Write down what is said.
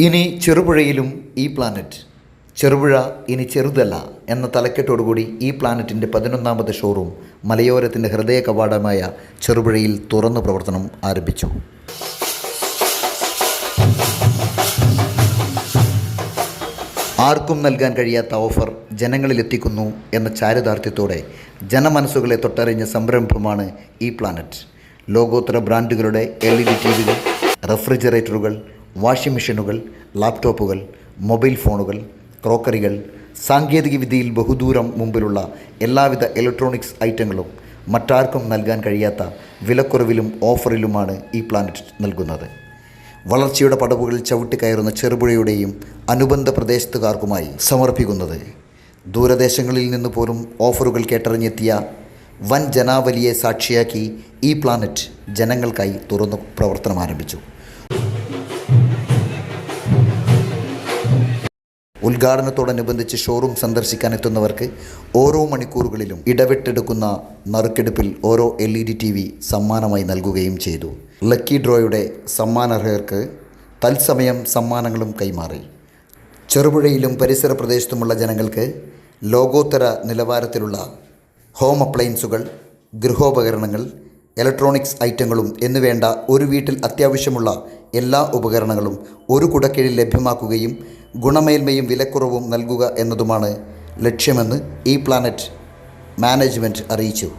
ഇനി ചെറുപുഴയിലും ഈ പ്ലാനറ്റ്. ചെറുപുഴ ഇനി ചെറുതല്ല എന്ന തലക്കെട്ടോടുകൂടി ഈ പ്ലാനറ്റിൻ്റെ 11ാമത് ഷോറൂം മലയോരത്തിൻ്റെ ഹൃദയ കവാടമായ ചെറുപുഴയിൽ തുറന്നു പ്രവർത്തനം ആരംഭിച്ചു. ആർക്കും നൽകാൻ കഴിയാത്ത ഓഫർ ജനങ്ങളിലെത്തിക്കുന്നു എന്ന ചാരിതാർത്ഥ്യത്തോടെ ജനമനസ്സുകളെ തൊട്ടറിഞ്ഞ സംരംഭമാണ് ഈ പ്ലാനറ്റ്. ലോകോത്തര ബ്രാൻഡുകളുടെ LED ടിവികൾ, റെഫ്രിജറേറ്ററുകൾ, വാഷിംഗ് മെഷീനുകൾ, ലാപ്ടോപ്പുകൾ, മൊബൈൽ ഫോണുകൾ, ക്രോക്കറികൾ, സാങ്കേതികവിദ്യയിൽ ബഹുദൂരം മുമ്പിലുള്ള എല്ലാവിധ ഇലക്ട്രോണിക്സ് ഐറ്റങ്ങളും മറ്റാർക്കും നൽകാൻ കഴിയാത്ത വിലക്കുറവിലും ഓഫറിലുമാണ് ഈ പ്ലാനറ്റ് നൽകുന്നത്. വളർച്ചയുടെ പടവുകളിൽ ചവിട്ടിക്കയറുന്ന ചെറുപുഴയുടെയും അനുബന്ധ പ്രദേശത്തുകാർക്കുമായി സമർപ്പിക്കുന്നത് ദൂരദേശങ്ങളിൽ നിന്ന് പോലും ഓഫറുകൾ കേട്ടറിഞ്ഞെത്തിയ വൻ ജനാവലിയെ സാക്ഷിയാക്കി ഈ പ്ലാനറ്റ് ജനങ്ങൾക്കായി തുറന്നു പ്രവർത്തനം ആരംഭിച്ചു. ഉദ്ഘാടനത്തോടനുബന്ധിച്ച് ഷോറൂം സന്ദർശിക്കാൻ എത്തുന്നവർക്ക് ഓരോ മണിക്കൂറുകളിലും ഇടവിട്ടെടുക്കുന്ന നറുക്കെടുപ്പിൽ ഓരോ LED TV സമ്മാനമായി നൽകുകയും ചെയ്തു. ലക്കി ഡ്രോയുടെ സമ്മാനാർഹർക്ക് തത്സമയം സമ്മാനങ്ങളും കൈമാറി. ചെറുപുഴയിലും പരിസര പ്രദേശത്തുമുള്ള ജനങ്ങൾക്ക് ലോകോത്തര നിലവാരത്തിലുള്ള ഹോം അപ്ലയൻസുകൾ, ഗൃഹോപകരണങ്ങൾ, ഇലക്ട്രോണിക്സ് ഐറ്റങ്ങളും എന്നുവേണ്ട ഒരു വീട്ടിൽ അത്യാവശ്യമുള്ള എല്ലാ ഉപകരണങ്ങളും ഒരു കുടക്കീഴിൽ ലഭ്യമാക്കുകയും ഗുണമേന്മയും വിലക്കുറവും നൽകുക എന്നതുമാണ് ലക്ഷ്യമെന്ന് ഈ പ്ലാനറ്റ് മാനേജ്മെൻറ്റ് അറിയിച്ചു.